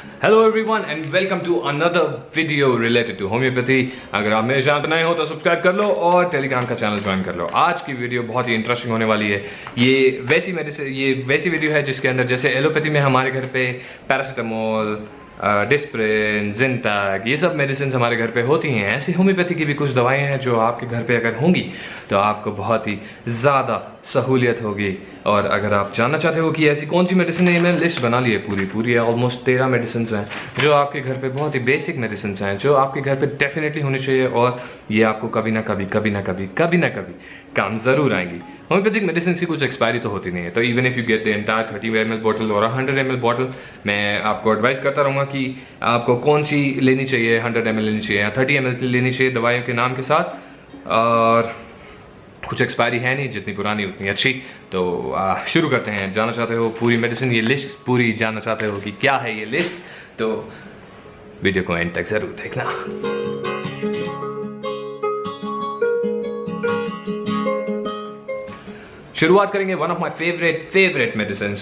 Hello everyone and welcome to another video related to homeopathy. अगर आप मेरे channel पर नए हो तो सब्सक्राइब कर लो और टेलीग्राम का चैनल ज्वाइन कर लो। आज की वीडियो बहुत ही इंटरेस्टिंग होने वाली है। ये वैसी वीडियो है जिसके अंदर जैसे एलोपैथी में हमारे घर पे पैरासीटामोल, डिस्प्रिन, जिंटैग, ये सब मेडिसिन हमारे घर पे होती हैं, ऐसी होम्योपैथी की भी कुछ दवाएं हैं जो आपके घर पे अगर होंगी तो आपको बहुत ही ज़्यादा सहूलियत होगी। और अगर आप जानना चाहते हो कि ऐसी कौन सी मेडिसिन है, मैंने लिस्ट बना ली है पूरी ऑलमोस्ट 13 मेडिसिन हैं जो आपके घर पे बहुत ही बेसिक मेडिसिन हैं जो आपके घर पे डेफिनेटली होनी चाहिए और ये आपको कभी ना कभी काम ज़रूर आएंगी। होम्योपैथिक मेडिसिन की कुछ एक्सपायरी तो होती नहीं है, तो even if you get the entire 30 ml bottle और 100 ml बॉटल, मैं आपको एडवाइस करता रहूँगा कि आपको कौन सी लेनी चाहिए, 100 ml लेनी चाहिए या 30 ml लेनी चाहिए दवाइयों के नाम के साथ। और कुछ एक्सपायरी है नहीं, जितनी पुरानी उतनी अच्छी। तो शुरू करते हैं। जानना चाहते हो पूरी मेडिसिन, ये लिस्ट पूरी जानना चाहते हो कि क्या है ये लिस्ट, तो वीडियो को एंड तक जरूर देखना। शुरुआत करेंगे one of my favourite medicine,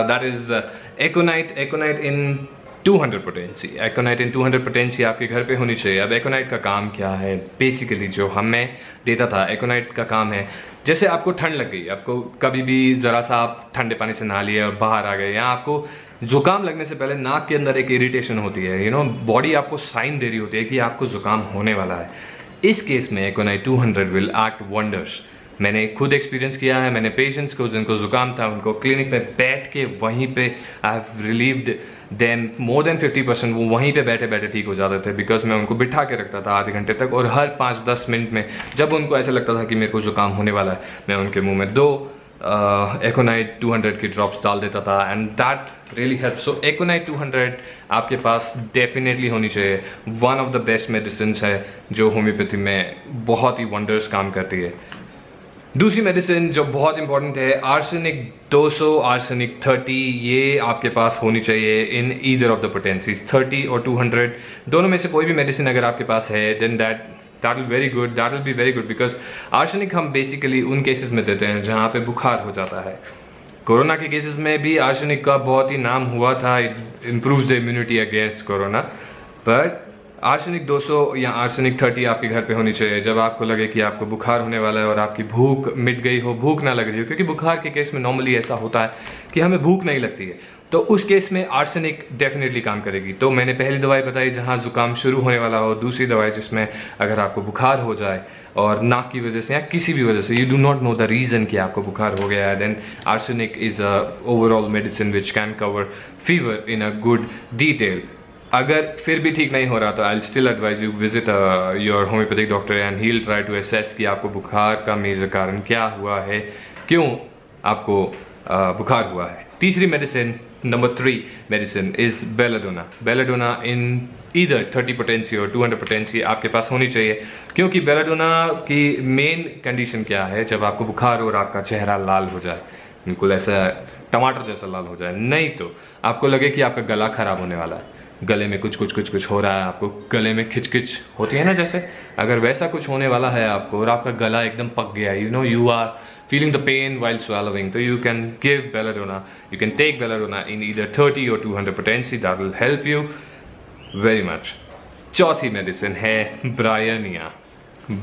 that is aconite in 200 potency. Aconite in 200 potency आपके घर पे होनी चाहिए। अब एकोनाइट का काम क्या है, बेसिकली जो हमें देता था, एकोनाइट का काम है जैसे आपको ठंड लग गई, आपको कभी भी जरा सा आप ठंडे पानी से नहा लिए और बाहर आ गए, या आपको जुकाम लगने से पहले नाक के अंदर एक इरिटेशन होती है, बॉडी आपको साइन दे रही होती है कि आपको जुकाम होने वाला है। इस केस में एकोनाइट 200 विल एक्ट वंडर्स। मैंने खुद एक्सपीरियंस किया है। मैंने पेशेंट्स को जिनको जुकाम था उनको क्लिनिक पे बैठ के वहीं पे I have relieved them more than 50%। वो वहीं पे बैठे बैठे ठीक हो जाते थे, बिकॉज मैं उनको बिठा के रखता था आधे घंटे तक, और हर 5-10 मिनट में जब उनको ऐसा लगता था कि मेरे को जुकाम होने वाला है, मैं उनके मुंह में 2 एकोनाइट 200 की ड्रॉप्स डाल देता था, एंड दैट रियली हेल्प। सो एकोनाइट 200 आपके पास डेफिनेटली होनी चाहिए। One of the best medicine है जो होम्योपैथी में बहुत ही वंडर्स काम करती है। दूसरी मेडिसिन जो बहुत इंपॉर्टेंट है, आर्सेनिक 200, आर्सेनिक 30, ये आपके पास होनी चाहिए in either of the potencies, 30 और 200 दोनों में से कोई भी मेडिसिन अगर आपके पास है then that will be very good, because arsenic हम बेसिकली उन केसेस में देते हैं जहाँ पे बुखार हो जाता है। कोरोना के केसेस में भी आर्सेनिक का बहुत ही नाम हुआ था, it improves the immunity against corona. But arsenic 200 या आर्सेनिक 30 आपके घर पे होनी चाहिए जब आपको लगे कि आपको बुखार होने वाला है और आपकी भूख मिट गई हो, भूख ना लग रही हो, क्योंकि बुखार के केस में नॉर्मली ऐसा होता है कि हमें भूख नहीं लगती है, तो उस केस में आर्सेनिक डेफिनेटली काम करेगी। तो मैंने पहली दवाई बताई जहाँ जुकाम शुरू होने वाला हो, दूसरी दवाई जिसमें अगर आपको बुखार हो जाए और नाक की वजह से या किसी भी वजह से you do not know the reason कि आपको बुखार हो गया है, then arsenic is a overall medicine which can cover fever in a good detail. अगर फिर भी ठीक नहीं हो रहा तो I still advise you visit your homeopathic doctor and he will try to assess कि आपको बुखार का मेजर कारण क्या हुआ है, क्यों आपको बुखार हुआ है। तीसरी medicine, number 3 medicine is belladonna. Belladonna in either 30 potency और 200 पोटेंसी आपके पास होनी चाहिए, क्योंकि बेलाडोना की मेन कंडीशन क्या है, जब आपको बुखार और आपका चेहरा लाल हो जाए, बिल्कुल ऐसा टमाटर जैसा लाल हो जाए, नहीं तो आपको लगे कि आपका गला खराब होने वाला है, गले में कुछ हो रहा है, आपको गले में खिचखिच होती है ना, जैसे अगर वैसा कुछ होने वाला है आपको और आपका गला एकदम पक गया, you are feeling the pain while swallowing, तो you can give belladonna, you can take belladonna in either 30 और 200 potency, that will help you very much. चौथी मेडिसिन है ब्रायनिया,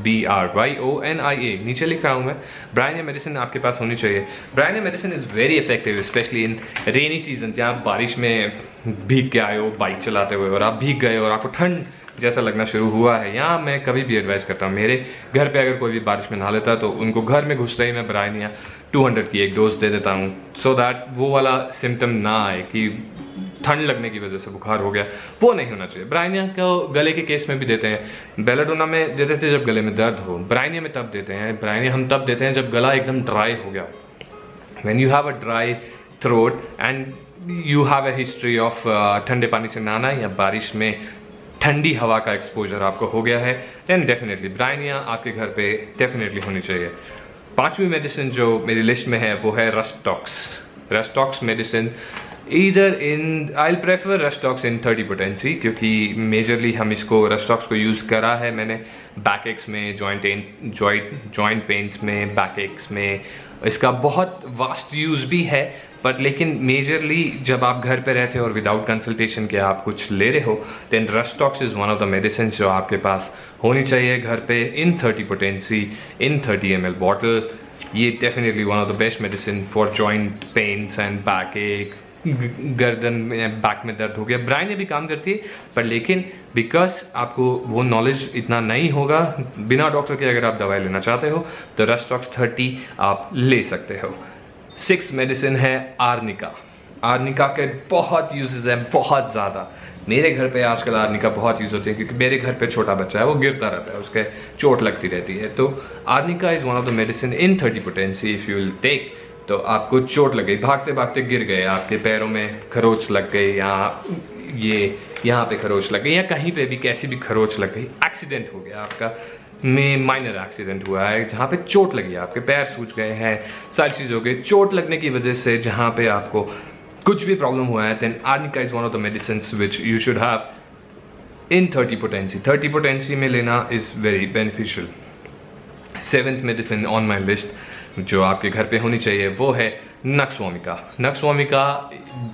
BRYONIA, नीचे लिख रहा हूँ मैं। ब्रायनिया मेडिसिन आपके पास होनी चाहिए। Bryonia medicine is very effective specially in rainy season, जहाँ आप बारिश में भीग के आए हो बाइक चलाते हुए और आप भीग गए और आपको ठंड जैसा लगना शुरू हुआ है। यहाँ मैं कभी भी एडवाइस करता हूँ, मेरे घर पे अगर कोई भी बारिश में नहा लेता है तो उनको घर में घुसते ही मैं ब्रायनिया 200 की एक डोज दे देता हूँ, सो दैट वो वाला सिम्टम ना आए कि ठंड लगने की वजह से बुखार हो गया, वो नहीं होना चाहिए। ब्रायनिया को गले के केस में भी देते हैं, बेलाडोना में देते थे जब गले में दर्द हो, ब्रायनिया में तब देते हैं। ब्रायनिया हम तब देते हैं जब गला एकदम ड्राई हो गया, when you have a dry throat and you have a history of ठंडे पानी से नहाना या बारिश में ठंडी हवा का एक्सपोजर आपको हो गया है, देन डेफिनेटली ब्रायनिया आपके घर पे डेफिनेटली होनी चाहिए। 5वीं मेडिसिन जो मेरी लिस्ट में है वो है rhus tox. Rhus tox medicine either in I prefer rhus tox in 30 potency, क्योंकि मेजरली हम इसको रस्टॉक्स को यूज़ करा है मैंने बैक एक्स में, जॉइंट पेन्स में, बैक एक्स में। इसका बहुत वास्ट यूज़ भी है, बट लेकिन मेजरली जब आप घर पे रहते हो और विदाउट कंसल्टेशन के आप कुछ ले रहे हो, then rhus tox is one of the medicine जो आपके पास होनी चाहिए घर पे in 30 potency in 30 ml bottle. ये definitely one of the best medicine for joint pains and back ache, गर्दन में बैक में दर्द हो गया, ब्राइन भी काम करती है, पर लेकिन बिकॉज आपको वो नॉलेज इतना नहीं होगा, बिना डॉक्टर के अगर आप दवाई लेना चाहते हो तो रस्टॉक्स 30 आप ले सकते हो। 6 मेडिसिन है आर्निका। आर्निका के बहुत यूजेस हैं, बहुत ज़्यादा। मेरे घर पे आजकल आर्निका बहुत यूज़ होती है, क्योंकि मेरे घर पे छोटा बच्चा है, वो गिरता रहता है, उसके चोट लगती रहती है। तो arnica is one of the medicine in 30 potency if you will take. तो आपको चोट लग गई, भागते भागते गिर गए, आपके पैरों में खरोच लग गई, या ये यहाँ पे खरोच लग गई, या कहीं पे भी कैसी भी खरोच लग गई, एक्सीडेंट हो गया आपका, में माइनर एक्सीडेंट हुआ है जहाँ पे चोट लगी, आपके पैर सूज गए हैं, सारी चीज़ हो गई, चोट लगने की वजह से जहाँ पे आपको कुछ भी प्रॉब्लम हुआ है, then arnica is one of the medicines which you should have in 30 potency. 30 potency में लेना is very beneficial. 7th medicine on my list जो आपके घर पे होनी चाहिए वो है nux vomica. Nux vomica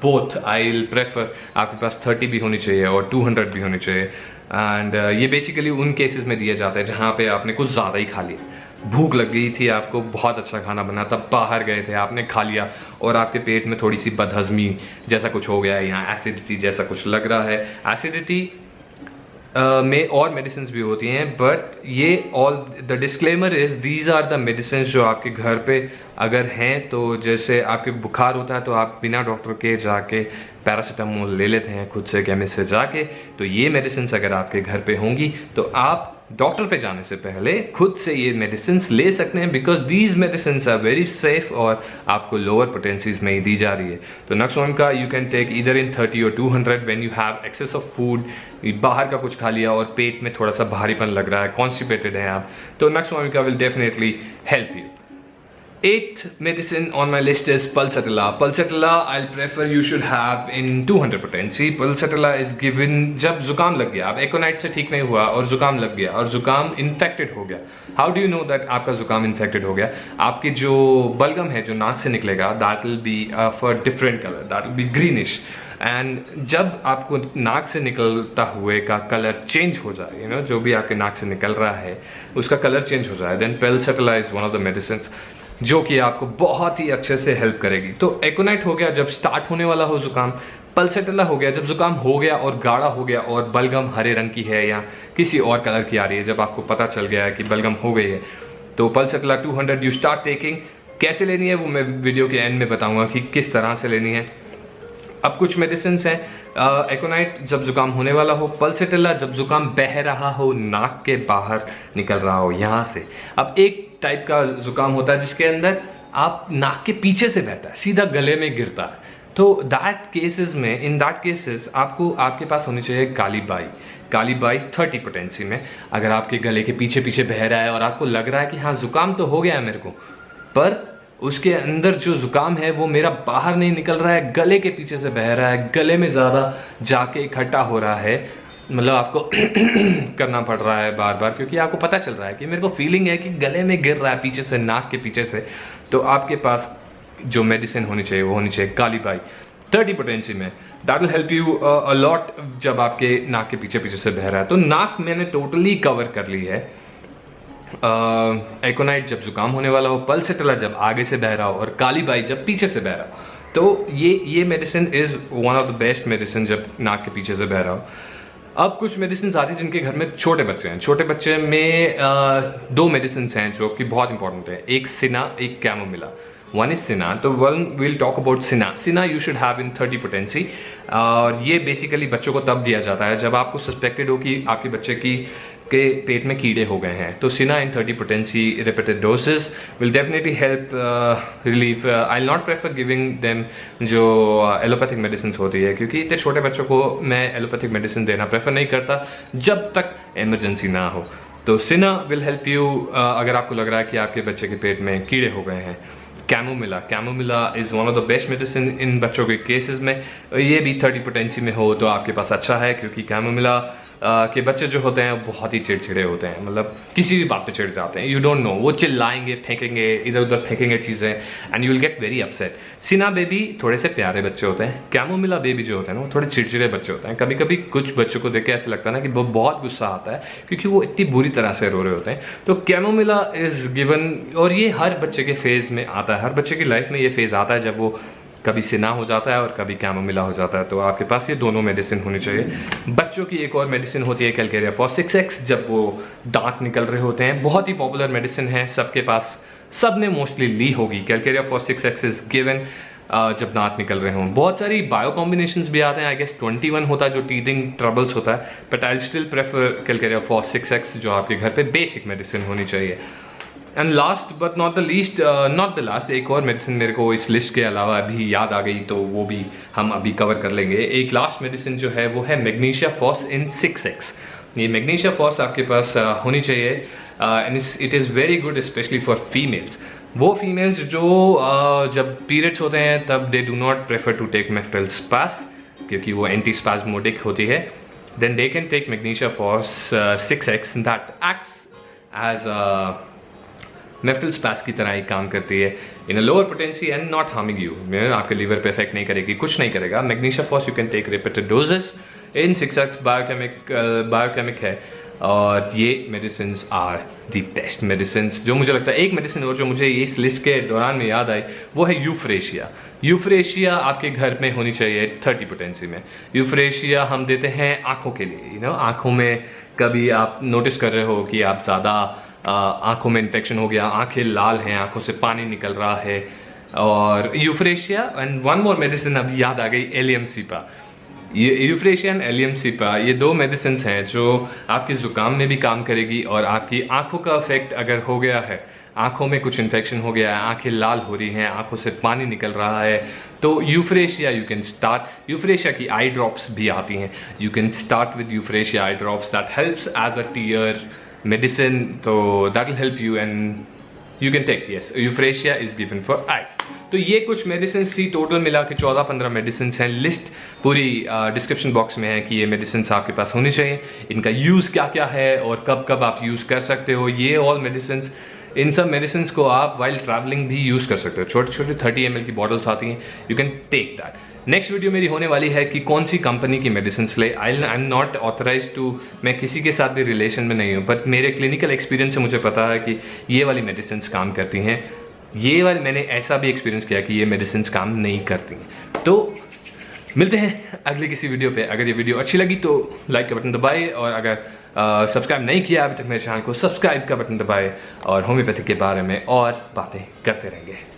both I will prefer, आपके पास 30 भी होनी चाहिए और 200 भी होनी चाहिए। एंड ये बेसिकली उन केसेस में दिया जाता है जहाँ पे आपने कुछ ज़्यादा ही खा लिया, भूख लग गई थी आपको, बहुत अच्छा खाना बना था, बाहर गए थे, आपने खा लिया और आपके पेट में थोड़ी सी बदहजमी जैसा कुछ हो गया है, या एसिडिटी जैसा कुछ लग रहा है। एसिडिटी में और मेडिसिन भी होती हैं, बट ये all the disclaimer is these are the medicine जो आपके घर पे अगर हैं, तो जैसे आपके बुखार होता है तो आप बिना डॉक्टर के जाके पैरासीटामोल ले लेते हैं खुद से केमिस्ट से जाके, तो ये मेडिसिन अगर आपके घर पे होंगी तो आप डॉक्टर पे जाने से पहले खुद से ये मेडिसिन ले सकते हैं, because these medicine are very safe और आपको लोअर पोटेंसीज में ही दी जा रही है। तो nux vomica you can take either in 30 और 200 when you have excess of food, बाहर का कुछ खा लिया और पेट में थोड़ा सा भारीपन लग रहा है, कॉन्स्टिपेटेड है आप, तो nux vomica will definitely help you. 8th medicine on my list is Pulsatilla. Pulsatilla I'll prefer you should have in 200 potency. Pulsatilla is given जब जुकाम लग गया, अब एकोनाइट से ठीक नहीं हुआ और जुकाम लग गया और जुकाम इन्फेक्टेड हो गया। How do you know that आपका जुकाम इन्फेक्टेड हो गया? आपके जो बलगम है जो नाक से निकलेगा, that will B of a different colour, that will B greenish. And जब आपको नाक से निकलता हुए का कलर चेंज हो जाए, यू नो जो भी आपके नाक से निकल रहा है उसका कलर चेंज हो जाए, then Pulsatilla is one of the medicine जो कि आपको बहुत ही अच्छे से हेल्प करेगी। तो एकोनाइट हो गया जब स्टार्ट होने वाला हो जुकाम, पल्सेटिला हो गया जब जुकाम हो गया और गाढ़ा हो गया और बलगम हरे रंग की है या किसी और कलर की आ रही है, जब आपको पता चल गया है कि बलगम हो गई है, तो पल्सेटिला 200 यू स्टार्ट टेकिंग। कैसे लेनी है वो मैं वीडियो के एंड में बताऊंगा कि किस तरह से लेनी है। अब कुछ मेडिसिन हैं, एकोनाइट जब जुकाम होने वाला हो, पल्सेटिला जब जुकाम बह रहा हो, नाक के बाहर निकल रहा हो यहाँ से। अब एक टाइप का जुकाम होता है जिसके अंदर आप नाक के पीछे से बहता है, सीधा गले में गिरता है, तो इन दैट केसेस आपको आपके पास होनी चाहिए काली बाई 30 पोटेंसी में। अगर आपके गले के पीछे पीछे बह रहा है और आपको लग रहा है कि हाँ जुकाम तो हो गया है मेरे को, पर उसके अंदर जो जुकाम है वो मेरा बाहर नहीं निकल रहा है, गले के पीछे से बह रहा है, गले में ज़्यादा जाके इकट्ठा हो रहा है, मतलब आपको करना पड़ रहा है बार बार, क्योंकि आपको पता चल रहा है कि मेरे को फीलिंग है कि गले में गिर रहा है पीछे से, नाक के पीछे से, तो आपके पास जो मेडिसिन होनी चाहिए वो होनी चाहिए काली बाई 30 पोटेंसी में। That will help you a lot जब आपके नाक के पीछे पीछे से बह रहा है। तो नाक मैंने टोटली कवर कर ली है। एकोनाइट जब जुकाम होने वाला हो, पल्सेटिला जब आगे से बह रहा हो और काली बाई जब पीछे से बह रहा हो, तो ये medicine is one of the best medicine जब नाक के पीछे से बह रहा हो। अब कुछ मेडिसिन आती है जिनके घर में छोटे बच्चे हैं, छोटे बच्चे में 2 मेडिसिन हैं जो कि बहुत इंपॉर्टेंट है, एक सिना एक कैमोमिला। वन इज सिना, तो one will talk about cina you should have in 30 potency. और ये बेसिकली बच्चों को तब दिया जाता है जब आपको सस्पेक्टेड हो कि आपके बच्चे के पेट में कीड़े हो गए हैं, तो सिना इन 30 potency repeated doses will definitely help relief. I will not prefer giving them जो एलोपैथिक मेडिसिन होती है, क्योंकि इतने छोटे बच्चों को मैं एलोपैथिक मेडिसिन देना प्रेफर नहीं करता जब तक इमरजेंसी ना हो। तो सिना विल हेल्प यू अगर आपको लग रहा है कि आपके बच्चे के पेट में कीड़े हो गए हैं। Chamomilla is one of the best medicine in बच्चों के केसेस में। ये भी 30 पोटेंसी में हो तो आपके पास अच्छा है, क्योंकि कैमोमिला के बच्चे जो होते हैं बहुत ही चिड़चिड़े होते हैं, मतलब किसी भी बात पे चिढ़ जाते हैं। यू डोंट नो, वो चिल्लाएंगे, फेंकेंगे, इधर उधर फेंकेंगे चीज़ें, and you will get very upset. Cina baby थोड़े से प्यारे बच्चे होते हैं, कैमोमिला बेबी जो होते हैं ना वो थोड़े चिड़चिड़े बच्चे होते हैं। कभी कभी कुछ बच्चों को देख के ऐसा लगता है ना कि वो बहुत गुस्सा आता है, क्योंकि वो इतनी बुरी तरह से रो रहे होते हैं। तो कैमोमिला इज़ गिवन, और ये हर बच्चे के फेज़ में आता है, हर बच्चे की लाइफ में ये फेज़ आता है जब वो कभी सिना हो जाता है और कभी कैमोमिला हो जाता है। तो आपके पास ये दोनों मेडिसिन होनी चाहिए। बच्चों की एक और मेडिसिन होती है कैलकेरिया फॉस्फिक्स, जब वो दांत निकल रहे होते हैं। बहुत ही पॉपुलर मेडिसिन है, सबके पास, सब ने मोस्टली ली होगी। कैलकेरिया फॉस्फिक्स इज गिवन जब दांत निकल रहे हों। बहुत सारी बायो कॉम्बिनेशंस भी आते हैं, आई गेस 21 होता है जो टीथिंग ट्रबल्स होता है, but I still prefer calcarea phosphorica जो आपके घर पे बेसिक मेडिसिन होनी चाहिए। And last but not the least, not the last, एक और मेडिसिन मेरे को इस लिस्ट के अलावा अभी याद आ गई, तो वो भी हम अभी कवर कर लेंगे। एक लास्ट मेडिसिन जो है वो है मैग्नीशिया फॉस इन 6x। ये मैग्नीशिया फॉस आपके पास होनी चाहिए, and it is very good specially for females. वो फीमेल्स जो जब पीरियड्स होते हैं तब they do not prefer to take Meftal Spas, क्योंकि वो एंटी स्पास्मोडिक होती है, then they can take magnesia phos 6x, that acts as Meftal Spas की तरह ही काम करती है in a lower potency and not harming you. आपके लीवर पे इफेक्ट नहीं करेगी, कुछ नहीं करेगा। Magnesia FOSS you can take repeated doses in 6x, biochemic है, और ये medicine are the best medicine. जो मुझे लगता है एक मेडिसिन और जो मुझे इस लिस्ट के दौरान में याद आई वो है यूफ्रेशिया। यूफ्रेशिया आपके घर में होनी चाहिए 30 पोटेंसी में। यूफ्रेशिया हम देते हैं आँखों के लिए, आँखों में कभी आप नोटिस कर रहे हो कि आप ज़्यादा आँखों में इन्फेक्शन हो गया, आँखें लाल हैं, आँखों से पानी निकल रहा है, और Euphrasia and one more medicine अभी याद आ गई, एलियम सीपा। ये यूफ्रेशिया एंड एलियम सीपा, ये दो मेडिसिन हैं जो आपके ज़ुकाम में भी काम करेगी, और आपकी आँखों का इफेक्ट अगर हो गया है, आँखों में कुछ इन्फेक्शन हो गया है, आँखें लाल हो रही हैं, आँखों से पानी निकल रहा है, तो euphrasia you can start. Euphrasia की आई ड्रॉप्स भी आती हैं, you can start with euphrasia eye drops, that helps as a tear medicine, तो that will help you and you can take, yes, euphrasia is given for eyes। तो ये कुछ medicine थी, total मिला के 14-15 मेडिसिन हैं। लिस्ट पूरी description box में है कि ये मेडिसिन आपके पास होनी चाहिए, इनका यूज़ क्या क्या है और कब कब आप यूज़ कर सकते हो। ये ऑल मेडिसिन, इन सब मेडिसिन को आप वाइल ट्रैवलिंग भी यूज़ कर सकते हो। छोटे छोटे 30 ml की बॉटल्स आती हैं, you can take that. Next video मेरी होने वाली है कि कौन सी कंपनी की मेडिसिन ले। I am not authorise to, मैं किसी के साथ भी रिलेशन में नहीं हूँ, बट मेरे क्लिनिकल एक्सपीरियंस से मुझे पता है कि ये वाली मेडिसिन काम करती हैं, ये वाली मैंने ऐसा भी एक्सपीरियंस किया कि ये मेडिसिन काम नहीं करती हैं। तो मिलते हैं अगले किसी वीडियो पे। अगर ये वीडियो अच्छी लगी तो लाइक का बटन दबाए, और अगर सब्सक्राइब नहीं किया अभी तक मेरे चैनल को, सब्सक्राइब का बटन दबाए, और होम्योपैथी के बारे में और बातें करते रहेंगे।